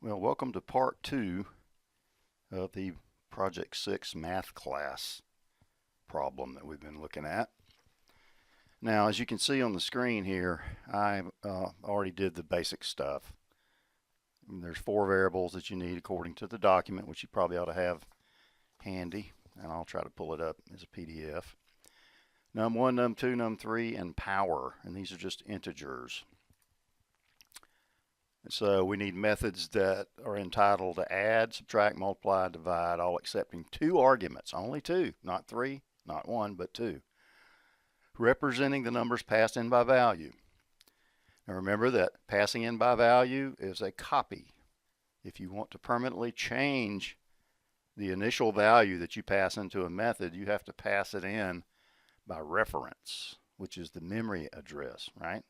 Well, welcome to part 2 of the Project 6 math class problem that we've been looking at. Now, as you can see on the screen here, I already did the basic stuff. There's 4 variables that you need according to the document, which you probably ought to have handy, and I'll try to pull it up as a PDF. num1, num2, num3, and power, and these are just integers. So we need methods that are entitled to add, subtract, multiply, divide, all accepting 2 arguments, only 2, not 3, not 1, but 2, representing the numbers passed in by value. Now remember that passing in by value is a copy. If you want to permanently change the initial value that you pass into a method, you have to pass it in by reference, which is the memory address, right?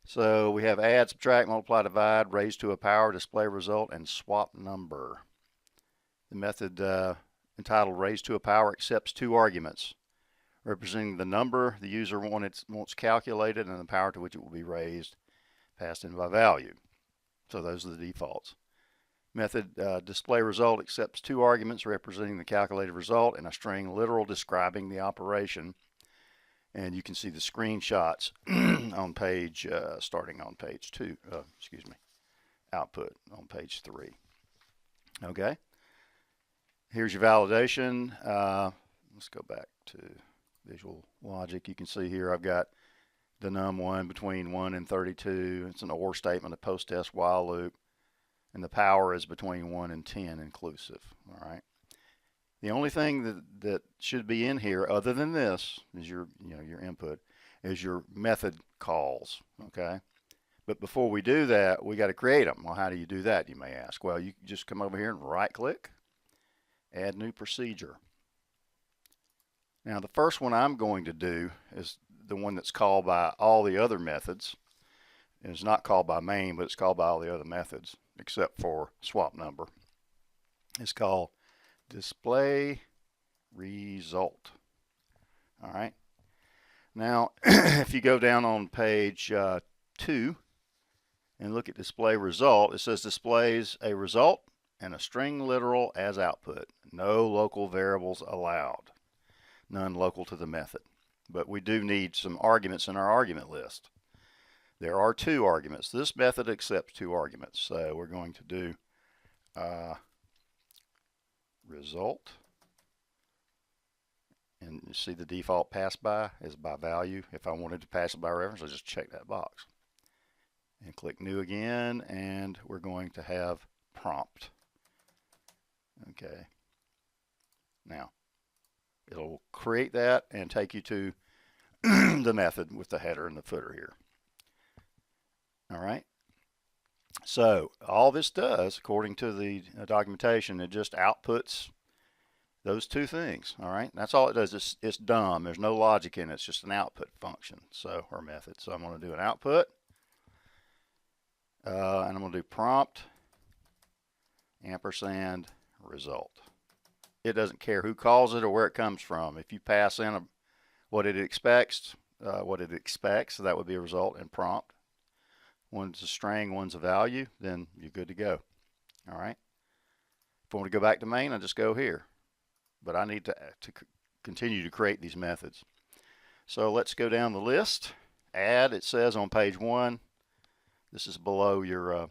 So we have add, subtract, multiply, divide, raise to a power, display result, and swap number. The method entitled raise to a power accepts 2 arguments, representing the number the user wants calculated and the power to which it will be raised, passed in by value. So those are the defaults. Method display result accepts 2 arguments representing the calculated result and a string literal describing the operation. And you can see the screenshots on page, starting on page 2, output on page 3. Okay, here's your validation. Let's go back to Visual Logic. You can see here I've got the num1 between 1 and 32. It's an OR statement, a post-test while loop, and the power is between 1 and 10 inclusive. All right. The only thing that should be in here, other than this, is your input, is your method calls. Okay, but before we do that, we got to create them. Well, how do you do that? You may ask. Well, you just come over here and right-click, add new procedure. Now, the first one I'm going to do is the one that's called by all the other methods. It's not called by main, but it's called by all the other methods except for swap number. It's called display result. All right. Now, if you go down on page 2 and look at display result, it says displays a result and a string literal as output. No local variables allowed. None local to the method. But we do need some arguments in our argument list. There are 2 arguments. This method accepts 2 arguments. So we're going to do result, and you see the default pass by is by value. If I wanted to pass it by reference, I just check that box and click new again, and we're going to have prompt. Okay, now it'll create that and take you to the method with the header and the footer here. All right, so all this does, according to the documentation, it just outputs those 2 things. All right, that's all it does. It's dumb. There's no logic in it. It's just an output function, so, or method. So I'm going to do an output, and I'm going to do prompt ampersand result. It doesn't care who calls it or where it comes from. If you pass in what it expects, so that would be a result in prompt. One's a string, one's a value, then you're good to go. All right. If I want to go back to main, I just go here. But I need to continue to create these methods. So let's go down the list. Add, it says on page 1. This is below your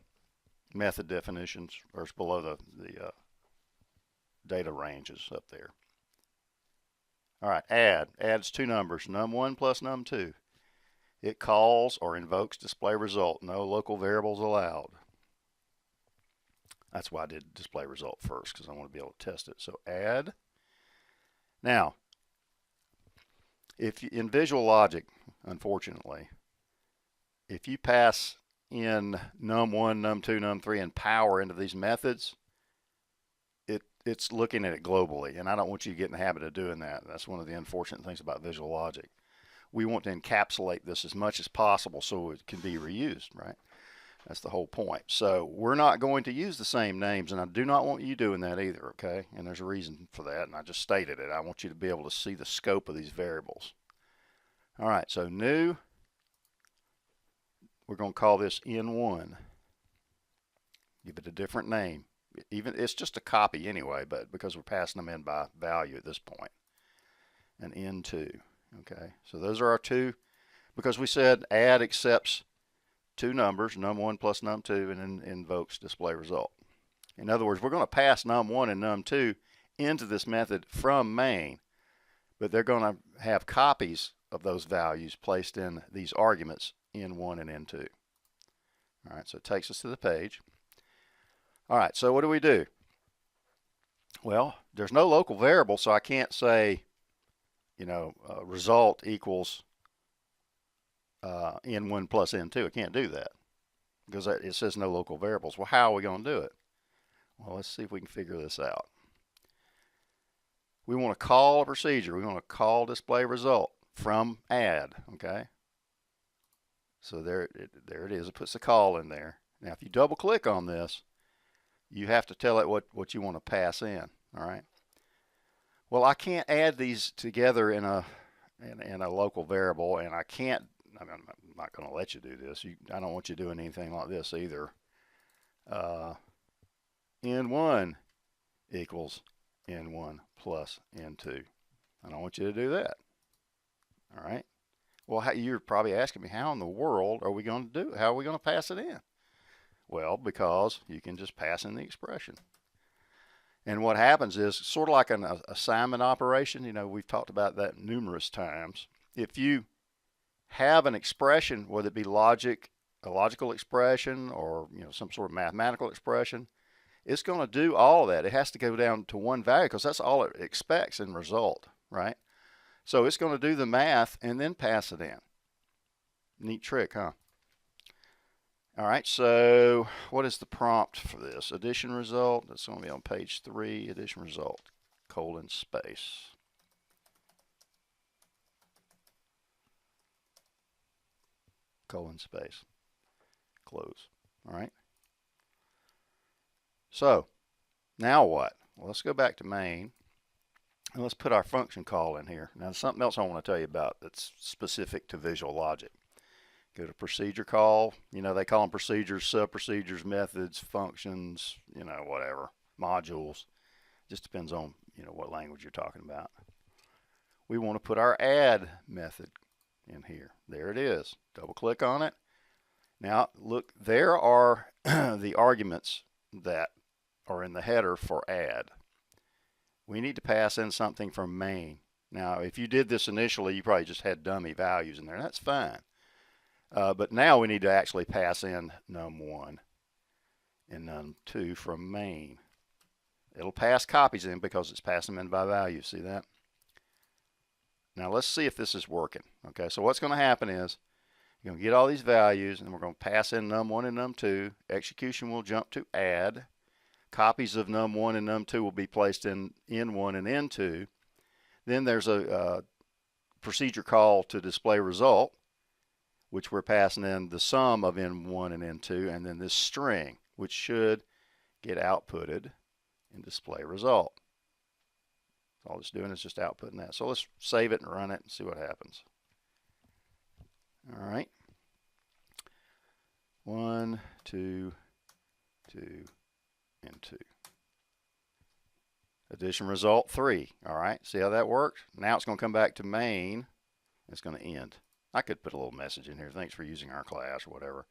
method definitions, or it's below the data ranges up there. All right, add. Adds 2 numbers, num1 plus num2. It calls or invokes display result. No local variables allowed. That's why I did display result first, because I want to be able to test it. So add. Now, if you, in Visual Logic, unfortunately, if you pass in num1, num2, num3, and power into these methods, it's looking at it globally, and I don't want you to get in the habit of doing that. That's one of the unfortunate things about Visual Logic. We want to encapsulate this as much as possible so it can be reused, right? That's the whole point. So we're not going to use the same names, and I do not want you doing that either, okay? And there's a reason for that, and I just stated it. I want you to be able to see the scope of these variables. All right, so new, we're going to call this N1. Give it a different name. Even it's just a copy anyway, but because we're passing them in by value at this point. And N2. Okay, so those are our two, because we said add accepts two numbers, num1 plus num2, and then invokes display result. In other words, we're going to pass num1 and num2 into this method from main, but they're going to have copies of those values placed in these arguments N1 and N2. All right, so it takes us to the page. All right, so what do we do? Well, there's no local variable, so I can't say, result equals N1 plus N2. I can't do that because it says no local variables. Well, how are we going to do it? Well, let's see if we can figure this out. We want to call a procedure. We want to call display result from add, okay? So there it is. It puts the call in there. Now, if you double click on this, you have to tell it what you want to pass in, all right? Well, I can't add these together in a local variable, and I'm not going to let you do this. I don't want you doing anything like this either. N1 equals N1 plus N2. I don't want you to do that. All right. Well, you're probably asking me, how in the world are we going to do it? How are we going to pass it in? Well, because you can just pass in the expression. And what happens is sort of like an assignment operation. We've talked about that numerous times. If you have an expression, whether it be a logical expression, or some sort of mathematical expression, it's going to do all of that. It has to go down to one value because that's all it expects in result, right? So it's going to do the math and then pass it in. Neat trick, huh? All right, so what is the prompt for this? Addition result. That's going to be on page 3. Addition result, colon, space. Colon, space. Close. All right. So now what? Well, let's go back to main, and let's put our function call in here. Now, there's something else I want to tell you about that's specific to Visual Logic. Go to procedure call. They call them procedures, sub-procedures, methods, functions, whatever, modules. Just depends on, what language you're talking about. We want to put our add method in here. There it is. Double click on it. Now, look, there are the arguments that are in the header for add. We need to pass in something from main. Now, if you did this initially, you probably just had dummy values in there. That's fine. But now we need to actually pass in num1 and num2 from main. It'll pass copies in because it's passing them in by value. See that? Now let's see if this is working. Okay, so what's going to happen is you're going to get all these values, and we're going to pass in num1 and num2. Execution will jump to add. Copies of num1 and num2 will be placed in N1 and N2. Then there's a procedure call to display result, which we're passing in the sum of N1 and N2, and then this string, which should get outputted in display result. All it's doing is just outputting that. So let's save it and run it and see what happens. All right. 1, 2, 2, and 2. Addition result 3. All right. See how that works? Now it's going to come back to main. It's going to end. I could put a little message in here. Thanks for using our class or whatever.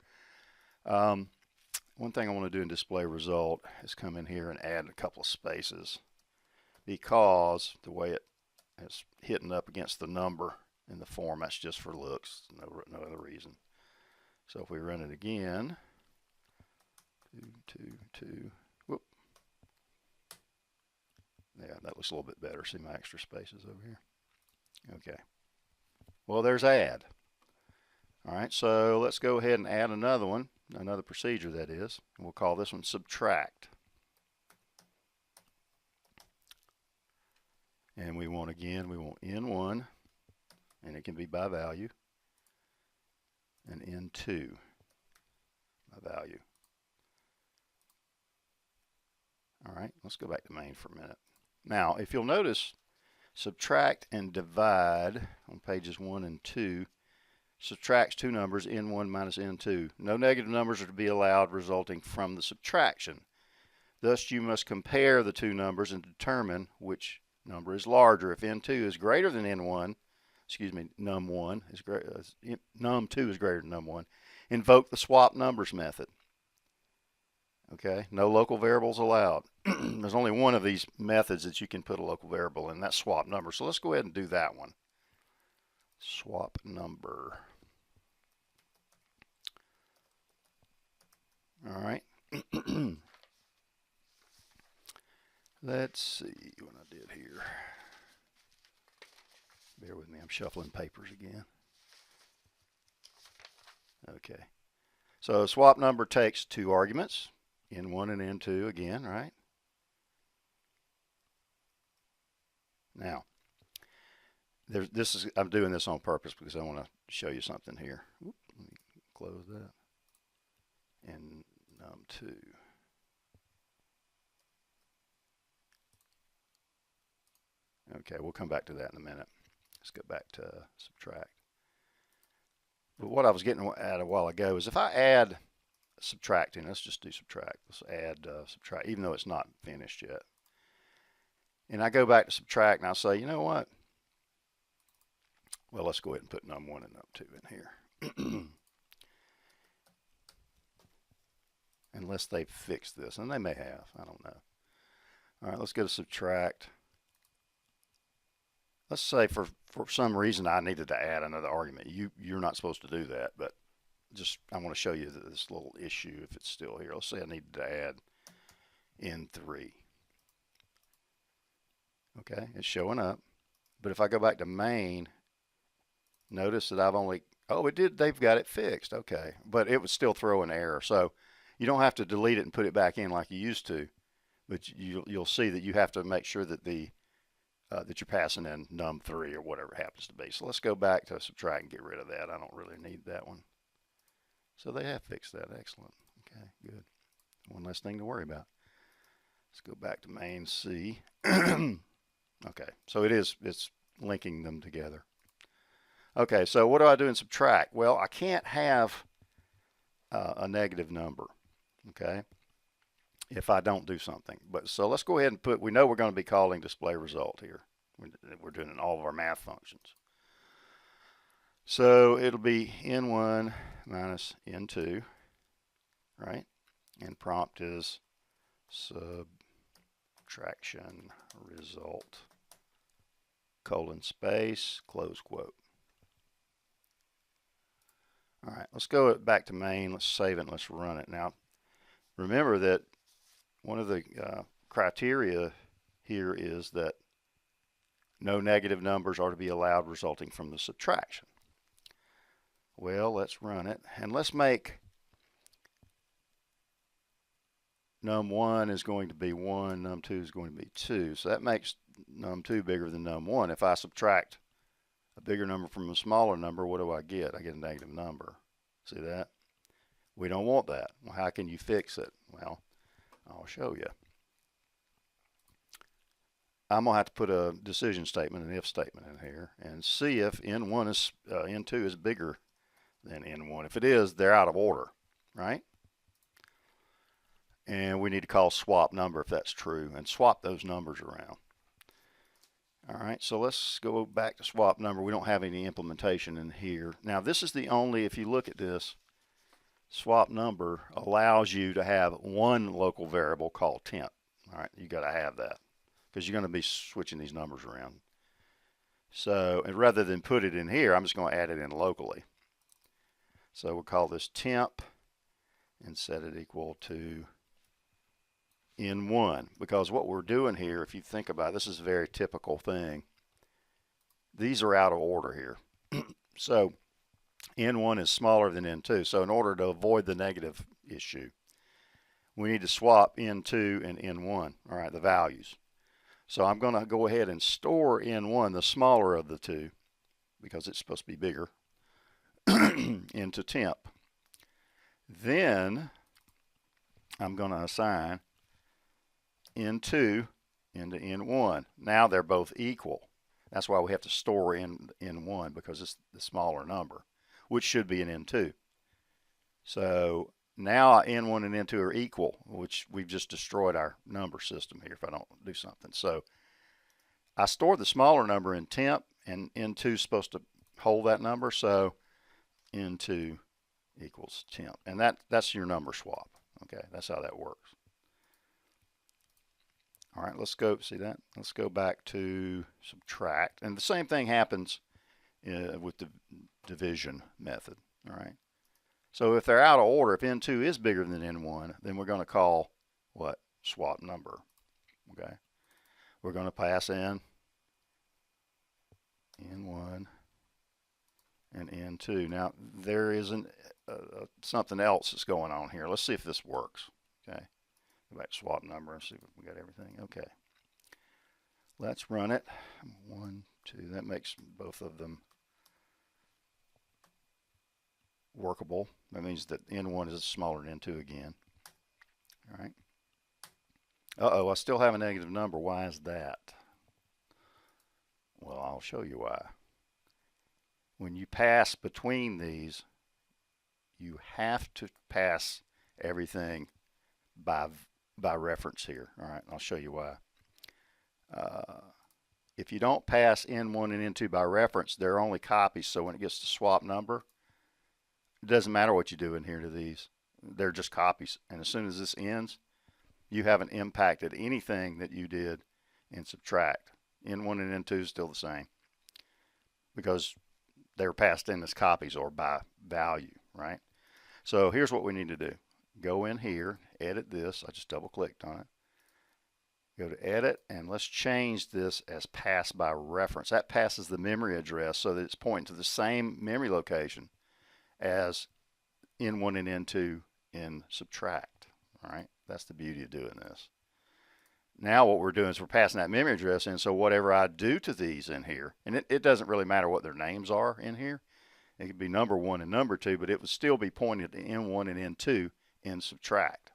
One thing I want to do in display result is come in here and add a couple of spaces, because the way it's hitting up against the number in the form, that's just for looks, no other reason. So if we run it again, 2, 2, 2, whoop. Yeah, that looks a little bit better. See my extra spaces over here? Okay. Well, there's add. All right, so let's go ahead and add another one, another procedure that is. We'll call this one subtract. And we want N1, and it can be by value, and N2 by value. All right, let's go back to main for a minute. Now, if you'll notice, subtract and divide on pages 1 and 2 subtracts two numbers, n1 minus n2. No negative numbers are to be allowed resulting from the subtraction. Thus, you must compare the two numbers and determine which number is larger. If n2 is greater than n1, num1 is num2 is greater than num1, invoke the swap numbers method. Okay, no local variables allowed. There's only one of these methods that you can put a local variable in, that's swap number. So let's go ahead and do that one. Swap number. All right. Let's see what I did here. Bear with me, I'm shuffling papers again. Okay. So swap number takes two arguments, n1 and n2 again, right? Now, I'm doing this on purpose because I want to show you something here. Let me close that. And num2. Okay, we'll come back to that in a minute. Let's go back to subtract. But what I was getting at a while ago is if I add subtracting, let's just do subtract. Let's add subtract, even though it's not finished yet. And I go back to subtract and I say, you know what? Well, let's go ahead and put num1 and num2 in here. Unless they've fixed this, and they may have, I don't know. All right, let's go to subtract. Let's say for some reason I needed to add another argument. You're not supposed to do that, but just I want to show you this little issue if it's still here. Let's say I needed to add n3. Okay, it's showing up. But if I go back to main, notice that I've only, oh, it did, they've got it fixed. Okay, but it would still throw an error. So you don't have to delete it and put it back in like you used to, but you'll see that you have to make sure that that you're passing in num3 or whatever it happens to be. So let's go back to subtract and get rid of that. I don't really need that one. So they have fixed that. Excellent. Okay, good. One less thing to worry about. Let's go back to main C. Okay, so it's linking them together. Okay, so what do I do in subtract? Well, I can't have a negative number, okay, if I don't do something. But so let's go ahead and put, we know we're going to be calling display result here. We're doing it in all of our math functions. So it'll be n1 minus n2, right? And prompt is subtraction result, colon space, close quote. All right, let's go back to main. Let's save it and let's run it. Now, remember that one of the criteria here is that no negative numbers are to be allowed resulting from the subtraction. Well, let's run it. And let's make num1 is going to be 1, num2 is going to be 2. So that makes num2 bigger than num1. If I subtract a bigger number from a smaller number, what do I get? I get a negative number. See that? We don't want that. Well, how can you fix it? Well, I'll show you. I'm going to have to put a decision statement, an if statement in here, and see if n2 is bigger than n1. If it is, they're out of order, right? And we need to call swap number if that's true, and swap those numbers around. All right, so let's go back to swap number. We don't have any implementation in here. Now, this is the only, if you look at this, swap number allows you to have one local variable called temp. All right, you got to have that because you're going to be switching these numbers around. So, and rather than put it in here, I'm just going to add it in locally. So we'll call this temp and set it equal to n1, because what we're doing here, if you think about it, this is a very typical thing. These are out of order here. So n1 is smaller than n2. So in order to avoid the negative issue, we need to swap n2 and n1, all right, the values. So I'm going to go ahead and store n1, the smaller of the two, because it's supposed to be bigger, into temp. Then I'm going to assign n2 into n1. Now they're both equal. That's why we have to store in n1, because it's the smaller number. which should be an N2. So now N1 and N2 are equal, which we've just destroyed our number system here if I don't do something. So I stored the smaller number in temp, and N2 is supposed to hold that number, so N2 equals temp. And that's your number swap. Okay, that's how that works. All right, let's go, see that? Let's go back to subtract. And the same thing happens with the division method, all right? So if they're out of order, if N2 is bigger than N1, then we're going to call what? Swap number, okay? We're going to pass in N1 and N2. Now, there isn't something else that's going on here. Let's see if this works, okay? Go back to swap number and see if we got everything. Okay. Let's run it. 1, 2. That makes both of them workable. That means that N1 is smaller than N2 again. All right. Uh-oh, I still have a negative number. Why is that? Well, I'll show you why. When you pass between these, you have to pass everything by reference here. All right, I'll show you why. If you don't pass N1 and N2 by reference, they're only copies. So when it gets to swap number, it doesn't matter what you do in here to these. They're just copies. And as soon as this ends, you haven't impacted anything that you did in subtract. N1 and N2 is still the same because they're passed in as copies or by value, right? So here's what we need to do. Go in here, edit this. I just double clicked on it. Go to edit, and let's change this as pass by reference. That passes the memory address so that it's pointing to the same memory location as N1 and N2 in subtract. All right, that's the beauty of doing this. Now what we're doing is we're passing that memory address in, so whatever I do to these in here, and it doesn't really matter what their names are in here. It could be number 1 and number 2, but it would still be pointed to N1 and N2 in subtract.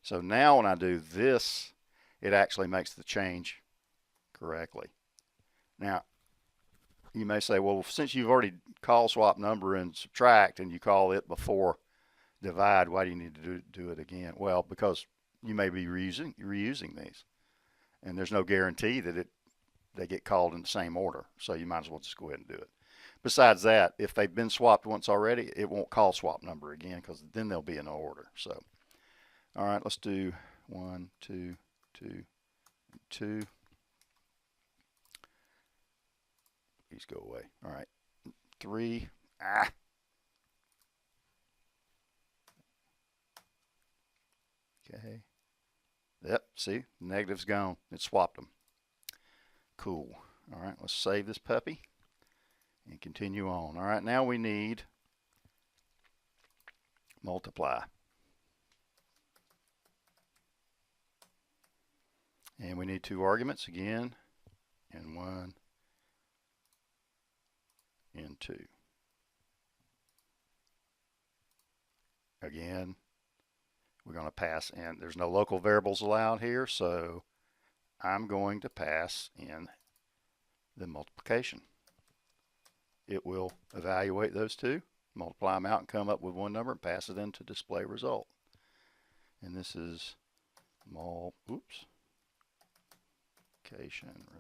So now when I do this, it actually makes the change correctly. Now, you may say, well, since you've already called swap number in subtract and you call it before divide, why do you need to do it again? Well, because you may be reusing these, and there's no guarantee that they get called in the same order, so you might as well just go ahead and do it. Besides that, if they've been swapped once already, it won't call swap number again because then they'll be in order. So, all right, let's do 1, 2, 2, 2. These go away. All right, 3. Okay. Yep, see, the negative's gone. It swapped them. Cool. All right, let's save this puppy and continue on. All right, now we need multiply. And we need 2 arguments again, N1, N2. Again, we're going to pass in. There's no local variables allowed here, so I'm going to pass in the multiplication. It will evaluate those 2, multiply them out, and come up with one number and pass it into display result. And this is multiplication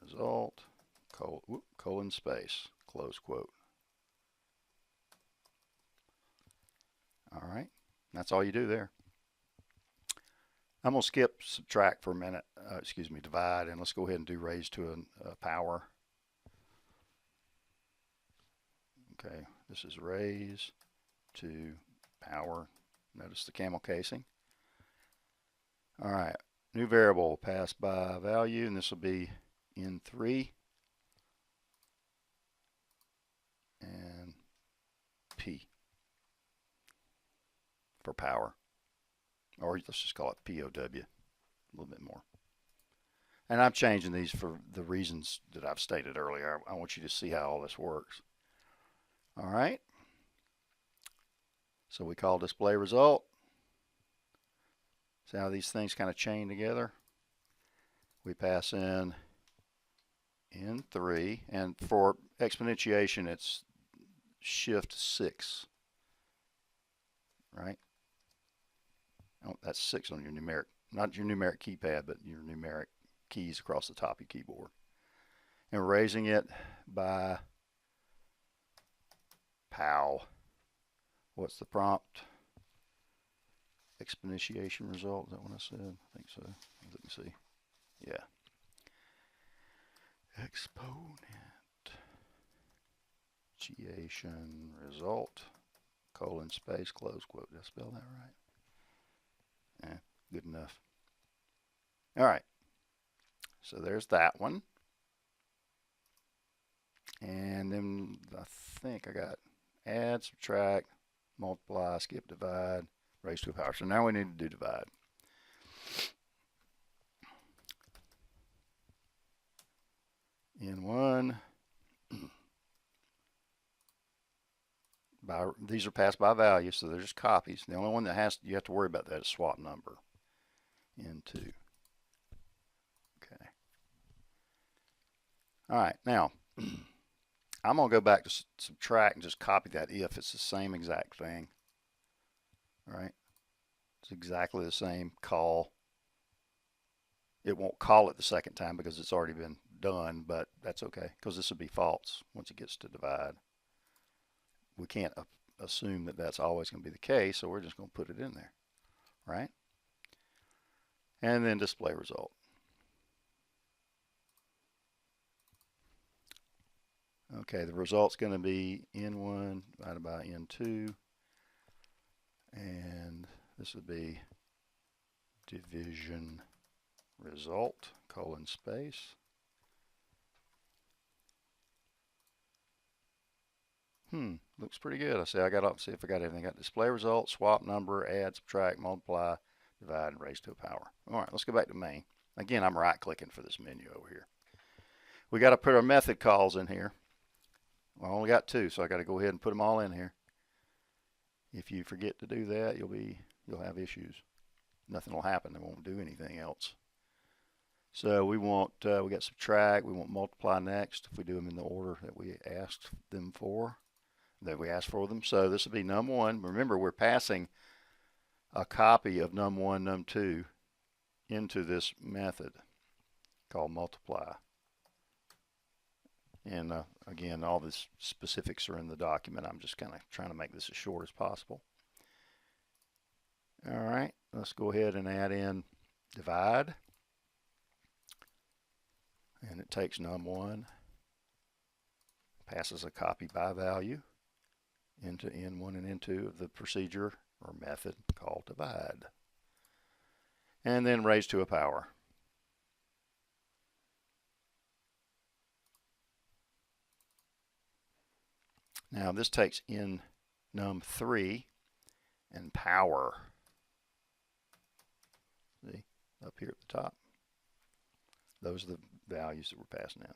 result, colon space, close quote. All right, that's all you do there. I'm going to skip subtract for a minute, divide, and let's go ahead and do raise to a power. Okay, this is raise to power. Notice the camel casing. All right, new variable, pass by value, and this will be N3 and P for power. Or let's just call it POW, a little bit more. And I'm changing these for the reasons that I've stated earlier. I want you to see how all this works. All right. So we call display result. See how these things kind of chain together? We pass in N3, and for exponentiation, it Shift 6, right? Oh, that's 6 on your numeric, not your numeric keypad, but your numeric keys across the top of your keyboard. And raising it by pow. What's the prompt? Exponentiation result, is that what I said? I think so. Let me see. Yeah. Exponentiation result, colon, space, close quote. Did I spell that right? Yeah, good enough. All right. So there's that one. And then I think I got add, subtract, multiply, skip, divide, raise to a power. So now we need to do divide. N1, these are passed by value, so they're just copies. The only one that you have to worry about that is swap number. N2. Okay. All right, now I'm going to go back to subtract and just copy that if it's the same exact thing. All right, it's exactly the same call. It won't call it the second time because it's already been done, but that's okay because this will be false once it gets to divide. We can't assume that that's always going to be the case, so we're just going to put it in there, right? And then display result. Okay, the result's going to be N1 divided by N2, and this would be division result, colon, space. Looks pretty good. I see I got up, see if I got everything. Got display result, swap number, add, subtract, multiply, divide, and raise to a power. All right, let's go back to main. Again, I'm right clicking for this menu over here. We got to put our method calls in here. Well, I only got 2, so I got to go ahead and put them all in here. If you forget to do that, you'll have issues. Nothing will happen. It won't do anything else. So we got subtract, we want multiply next if we do them in the order that we asked them for, So this would be num1. Remember, we're passing a copy of num1, num2 into this method called multiply. And again, all the specifics are in the document. I'm just kind of trying to make this as short as possible. All right, let's go ahead and add in divide. And it takes num1, passes a copy by value into N1 and N2 of the procedure or method called divide. And then raise to a power. Now this takes in num3 and power. See, up here at the top. Those are the values that we're passing in.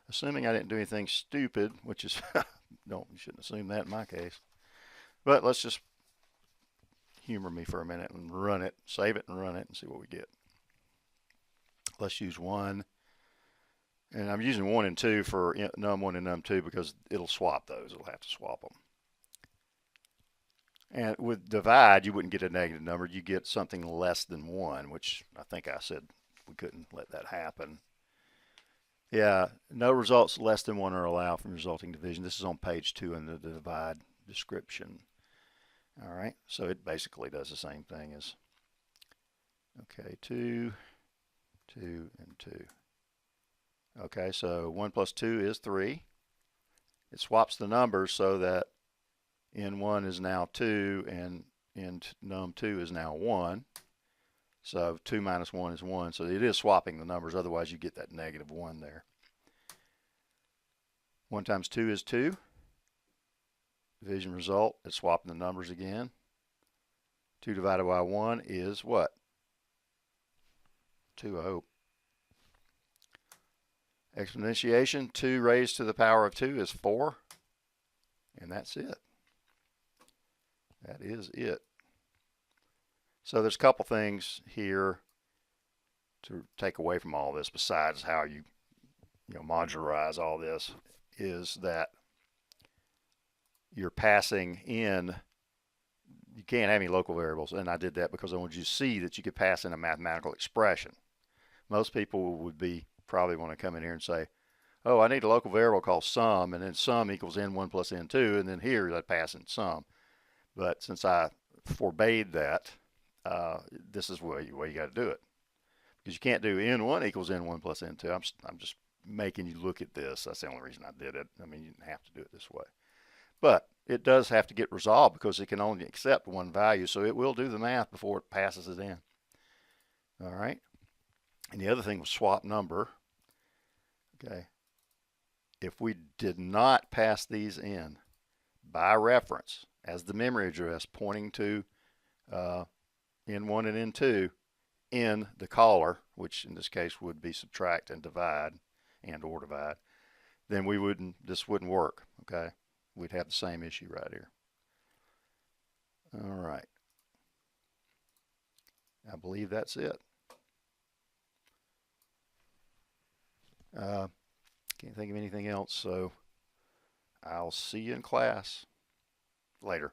Assuming I didn't do anything stupid, which is, you shouldn't assume that in my case. But let's just humor me for a minute and run it, save it and run it and see what we get. Let's use 1. And I'm using 1 and 2 for num1 and num2 because it'll swap those. It'll have to swap them. And with divide, you wouldn't get a negative number. You get something less than 1, which I think I said we couldn't let that happen. Yeah, no results less than 1 are allowed from resulting division. This is on page 2 in the divide description. All right, so it basically does the same thing as, okay, 2, 2, and 2. Okay, so 1 plus 2 is 3. It swaps the numbers so that N1 is now 2 and num2 is now 1. So 2 minus 1 is 1. So it is swapping the numbers. Otherwise, you get that negative 1 there. 1 times 2 is 2. Division result, it's swapping the numbers again. 2 divided by 1 is what? 2, I hope. Exponentiation, 2 raised to the power of 2 is 4. And that's it. That is it. So there's a couple things here to take away from all this besides how you modularize all this, is that you're passing in, you can't have any local variables. And I did that because I wanted you to see that you could pass in a mathematical expression. Most people would be probably want to come in here and say, oh, I need a local variable called sum, and then sum equals n1 plus n2, and then here I pass in sum. But since I forbade that, this is the way you got to do it. Because you can't do n1 equals n1 plus n2. I'm just making you look at this. That's the only reason I did it. I mean, you didn't have to do it this way. But it does have to get resolved because it can only accept one value, so it will do the math before it passes it in. All right. And the other thing was swap number. Okay. If we did not pass these in by reference as the memory address pointing to N1 and N2 in the caller, which in this case would be subtract and divide and or divide, then this wouldn't work. Okay. We'd have the same issue right here. All right. I believe that's it. Can't think of anything else, so I'll see you in class later.